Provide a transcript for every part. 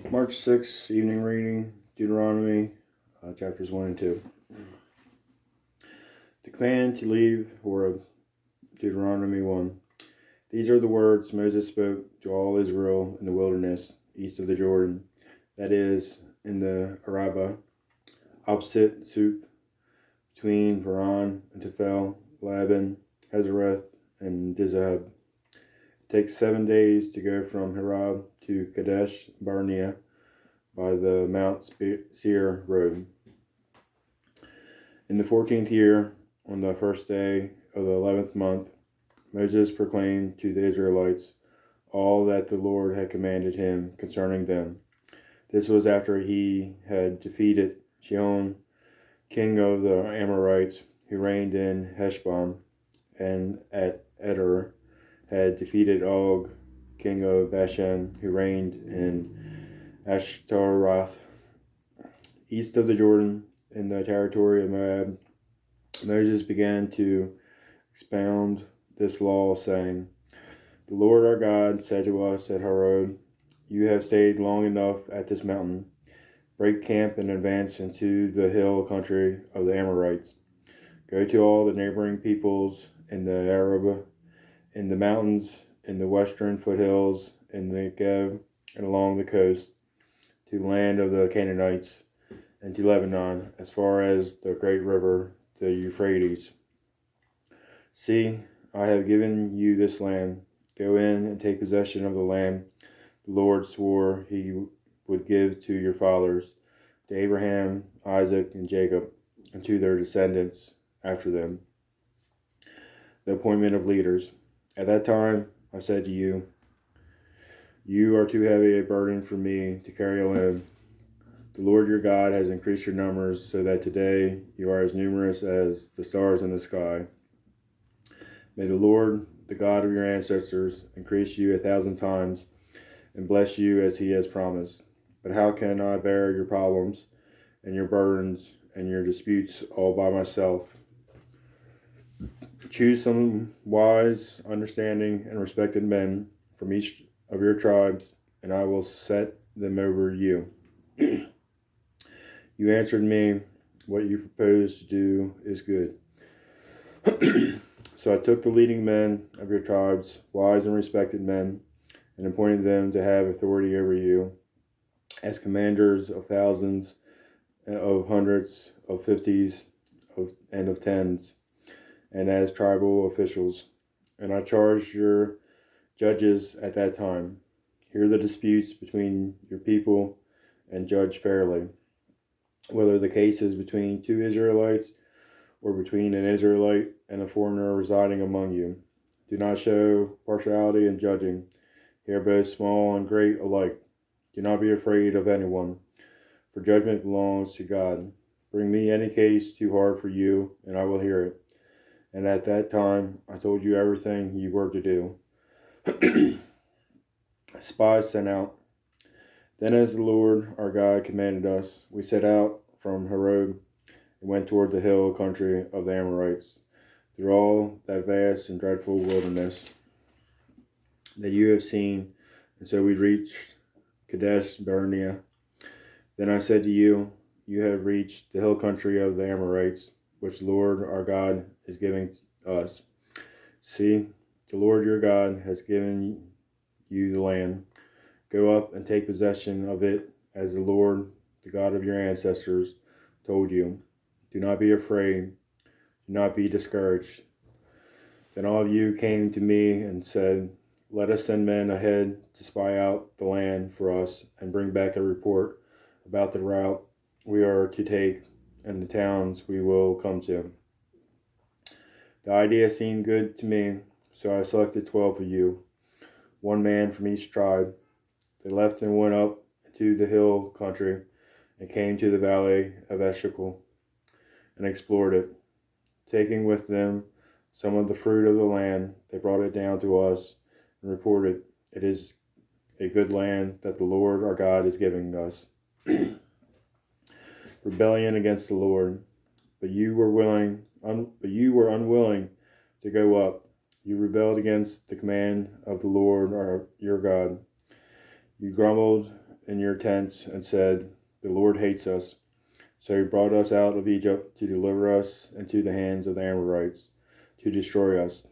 March 6th, evening reading, Deuteronomy, chapters 1 and 2. The command to leave Horeb, Deuteronomy 1. These are the words Moses spoke to all Israel in the wilderness, east of the Jordan, that is, in the Arabah, opposite Suk, between Paran and Tephel, Laban, Hazareth, and Dizahab. It takes 7 days to go from Horeb to Kadesh Barnea by the Mount Seir road. In the 14th year, on the first day of the 11th month, Moses proclaimed to the Israelites all that the Lord had commanded him concerning them. This was after he had defeated Sihon, king of the Amorites, who reigned in Heshbon, and at Eder had defeated Og, king of Bashan, who reigned in Ashtaroth. East of the Jordan, in the territory of Moab, Moses began to expound this law, saying, The Lord our God said to us at Horeb, You have stayed long enough at this mountain. Break camp and advance into the hill country of the Amorites. Go to all the neighboring peoples in the Arabah, in the mountains, in the western foothills, in the Negev, and along the coast, to the land of the Canaanites, and to Lebanon, as far as the great river, the Euphrates. See, I have given you this land. Go in and take possession of the land the Lord swore he would give to your fathers, to Abraham, Isaac, and Jacob, and to their descendants after them. The appointment of leaders. At that time, I said to you, You are too heavy a burden for me to carry alone. The Lord your God has increased your numbers so that today you are as numerous as the stars in the sky. May the Lord, the God of your ancestors, increase you 1,000 times and bless you as he has promised. But how can I bear your problems and your burdens and your disputes all by myself? Choose some wise, understanding, and respected men from each of your tribes, and I will set them over you. You answered me, What you propose to do is good. So I took the leading men of your tribes, wise and respected men, and appointed them to have authority over you, as commanders of thousands, of hundreds, of fifties, and of tens, and as tribal officials. And I charged your judges at that time, Hear the disputes between your people and judge fairly, whether the case is between two Israelites or between an Israelite and a foreigner residing among you. Do not show partiality in judging. Hear both small and great alike. Do not be afraid of anyone, for judgment belongs to God. Bring me any case too hard for you, and I will hear it. And at that time I told you everything you were to do. Spies sent out. Then as the Lord our God commanded us, we set out from Horeb and went toward the hill country of the Amorites, through all that vast and dreadful wilderness that you have seen, and so we reached Kadesh Barnea. Then I said to you, You have reached the hill country of the Amorites, which the Lord our God is giving us. See, the Lord your God has given you the land. Go up and take possession of it, as the Lord, the God of your ancestors, told you. Do not be afraid. Do not be discouraged. Then all of you came to me and said, Let us send men ahead to spy out the land for us and bring back a report about the route we are to take and the towns we will come to. The idea seemed good to me, so I selected 12 of you, one man from each tribe. They left and went up to the hill country and came to the valley of Eshcol and explored it. Taking with them some of the fruit of the land, they brought it down to us and reported, It is a good land that the Lord our God is giving us. Rebellion against the Lord, but you were unwilling to go up. You rebelled against the command of the Lord your God. You grumbled in your tents and said, "The Lord hates us." So he brought us out of Egypt to deliver us into the hands of the Amorites, to destroy us.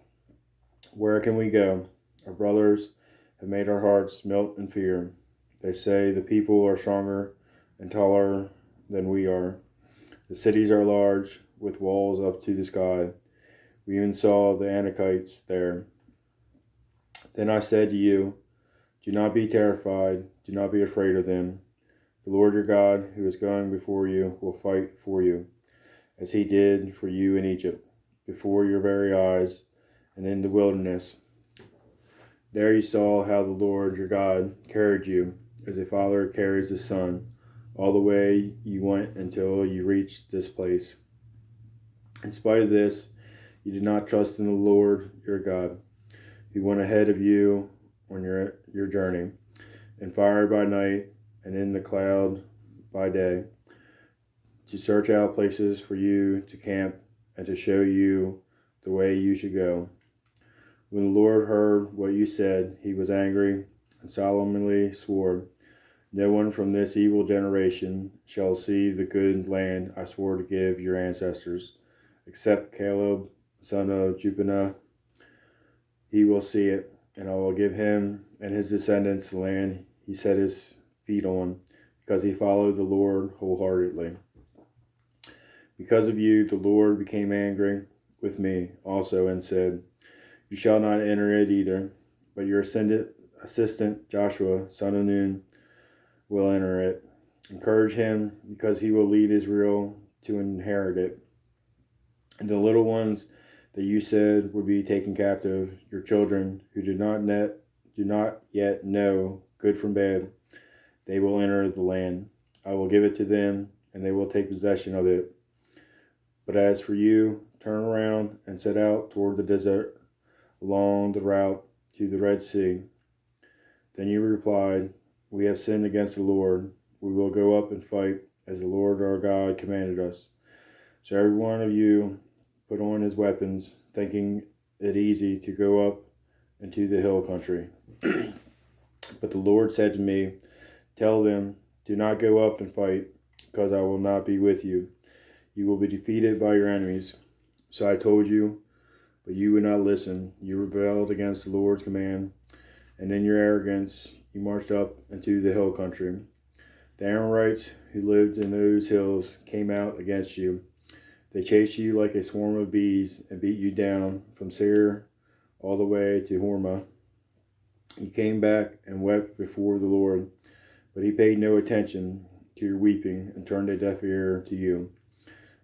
Where can we go? Our brothers have made our hearts melt in fear. They say the people are stronger and taller than we are. The cities are large, with walls up to the sky. We even saw the Anakites there. Then I said to you, do not be terrified, do not be afraid of them. The Lord your God, who is going before you, will fight for you, as he did for you in Egypt, before your very eyes, and in the wilderness. There you saw how the Lord your God carried you, as a father carries his son, all the way you went until you reached this place. In spite of this, you did not trust in the Lord your God, who went ahead of you on your journey, in fire by night and in the cloud by day, to search out places for you to camp and to show you the way you should go. When the Lord heard what you said, he was angry and solemnly swore, no one from this evil generation shall see the good land I swore to give your ancestors, except Caleb, son of Jephunneh. He will see it, and I will give him and his descendants the land he set his feet on, because he followed the Lord wholeheartedly. Because of you, the Lord became angry with me also and said, you shall not enter it either, but your assistant Joshua, son of Nun, will enter it. Encourage him, because he will lead Israel to inherit it. And the little ones that you said would be taken captive, your children who do not yet know good from bad, they will enter the land. I will give it to them, and they will take possession of it. But as for you, turn around and set out toward the desert, along the route to the Red Sea. Then you replied, we have sinned against the Lord. We will go up and fight, as the Lord our God commanded us. So every one of you put on his weapons, thinking it easy to go up into the hill country. But the Lord said to me, tell them, do not go up and fight, because I will not be with you. You will be defeated by your enemies. So I told you, but you would not listen. You rebelled against the Lord's command, and in your arrogance you marched up into the hill country. The Amorites who lived in those hills came out against you. They chased you like a swarm of bees and beat you down from Seir all the way to Hormah. You came back and wept before the Lord, but he paid no attention to your weeping and turned a deaf ear to you.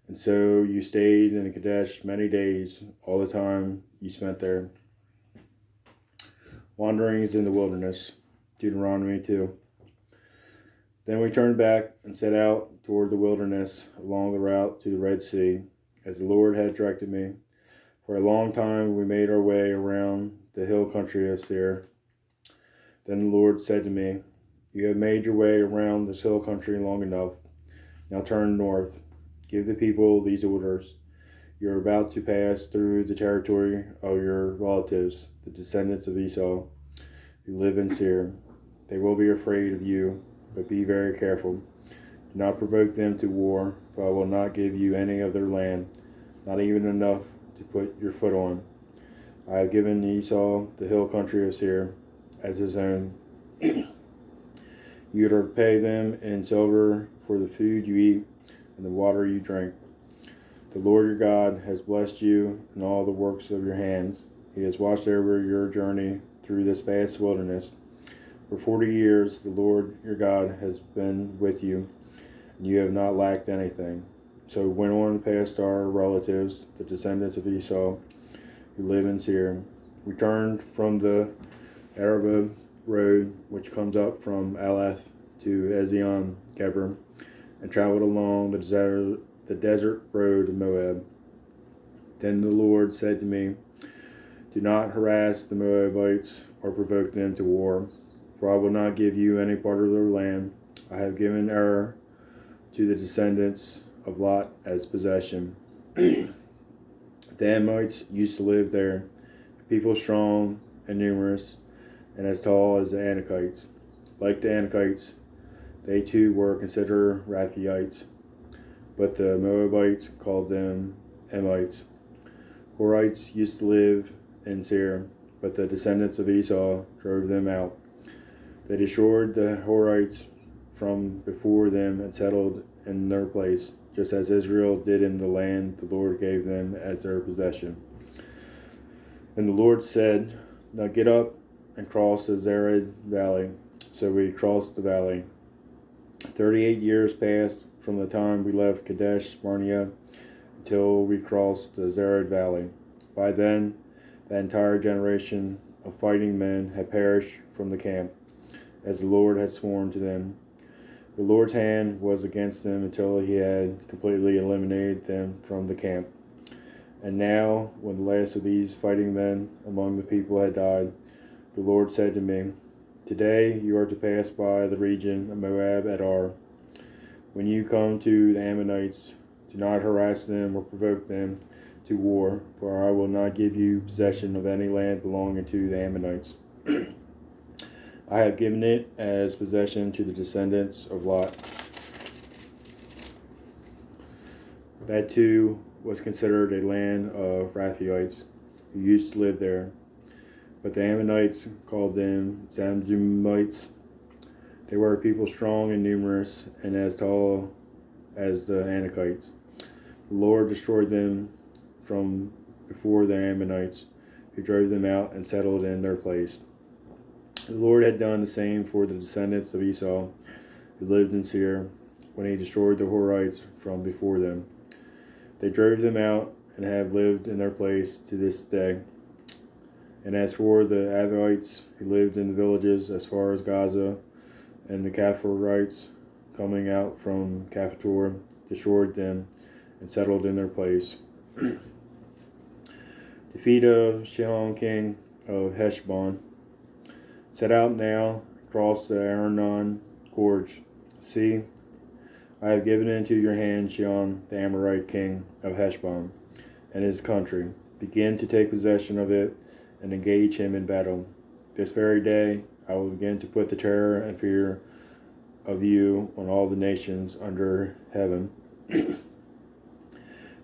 And so you stayed in Kadesh many days, all the time you spent there. Wanderings in the wilderness, Deuteronomy 2. Then we turned back and set out toward the wilderness along the route to the Red Sea, as the Lord had directed me. For a long time we made our way around the hill country of Seir. Then the Lord said to me, you have made your way around this hill country long enough. Now turn north. Give the people these orders. You are about to pass through the territory of your relatives, the descendants of Esau, who live in Seir. They will be afraid of you, but be very careful. Do not provoke them to war, for I will not give you any of their land, not even enough to put your foot on. I have given Esau the hill country of Seir as his own. You are to pay them in silver for the food you eat and the water you drink. The Lord your God has blessed you in all the works of your hands. He has watched over your journey through this vast wilderness. For 40 years the Lord your God has been with you, and you have not lacked anything. So we went on past our relatives, the descendants of Esau, who live in Seir. We turned from the Araba road, which comes up from Elath to Ezion Geber, and traveled along the desert road of Moab. Then the Lord said to me, do not harass the Moabites or provoke them to war, for I will not give you any part of their land. I have given Ar to the descendants of Lot as possession. The Ammonites used to live there, people strong and numerous, and as tall as the Anakites. Like the Anakites, They too were considered Raphaites, but the Moabites called them Emites. Horites used to live in Seir, but the descendants of Esau drove them out. They destroyed the Horites from before them and settled in their place, just as Israel did in the land the Lord gave them as their possession. And the Lord said, "Now get up and cross the Zered valley." So we crossed the valley. 38 years passed from the time we left Kadesh Barnea until we crossed the Zered valley. By then, the entire generation of fighting men had perished from the camp, as the Lord had sworn to them. The Lord's hand was against them until he had completely eliminated them from the camp. And now, when the last of these fighting men among the people had died, the Lord said to me, "Today you are to pass by the region of Moab at Ar. When you come to the Ammonites, do not harass them or provoke them to war, for I will not give you possession of any land belonging to the Ammonites. I have given it as possession to the descendants of Lot." That too was considered a land of Raphaites, who used to live there. But the Ammonites called them Zamzumites. They were a people strong and numerous, and as tall as the Anakites. The Lord destroyed them from before the Ammonites, who drove them out and settled in their place. The Lord had done the same for the descendants of Esau, who lived in Seir, when he destroyed the Horites from before them. They drove them out and have lived in their place to this day. And as for the Avites who lived in the villages as far as Gaza, and the Kaphtorites coming out from Kaphator, destroyed them and settled in their place. Defeat of Sihon king of Heshbon. Set out now, cross the Arnon gorge. See, I have given into your hand Sihon, the Amorite king of Heshbon, and his country. Begin to take possession of it and engage him in battle. This very day I will begin to put the terror and fear of you on all the nations under heaven.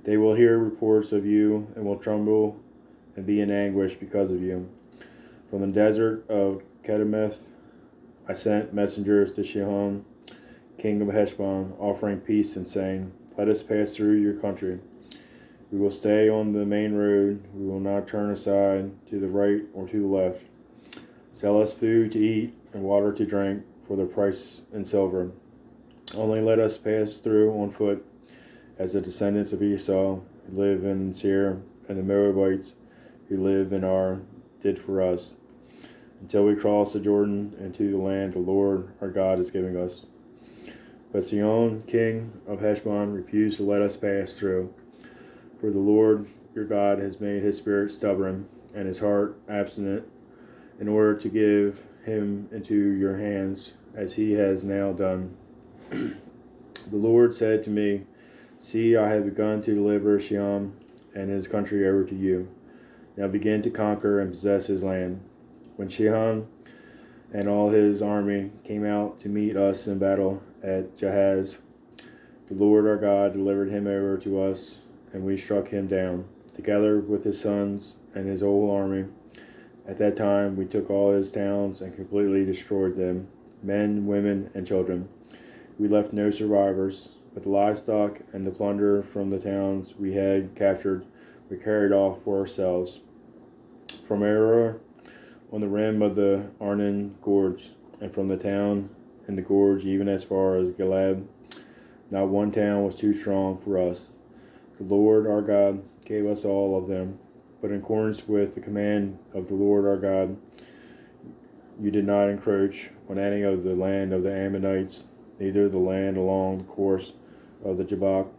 They will hear reports of you and will tremble and be in anguish because of you. From the desert of Kedemeth I sent messengers to Sihon, king of Heshbon, offering peace and saying, "Let us pass through your country. We will stay on the main road. We will not turn aside to the right or to the left. Sell us food to eat and water to drink for the price in silver. Only let us pass through on foot, as the descendants of Esau who live in Seir and the Moabites who live in Ar did for us, until we cross the Jordan into the land the Lord our God is giving us." But Sihon, king of Heshbon, refused to let us pass through. For the Lord your God has made his spirit stubborn and his heart obstinate, in order to give him into your hands, as he has now done. The Lord said to me, "See, I have begun to deliver Sihon and his country over to you. Now begin to conquer and possess his land." When Sihon and all his army came out to meet us in battle at Jahaz, the Lord our God delivered him over to us, and we struck him down, together with his sons and his whole army. At that time we took all his towns and completely destroyed them, men, women, and children. We left no survivors, but the livestock and the plunder from the towns we had captured we carried off for ourselves. From Aroer on the rim of the Arnon gorge, and from the town in the gorge even as far as Galad, not one town was too strong for us. The Lord our God gave us all of them, but in accordance with the command of the Lord our God, you did not encroach on any of the land of the Ammonites, neither the land along the course of the Jabbok,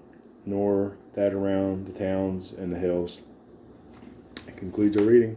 nor that around the towns and the hills. That concludes our reading.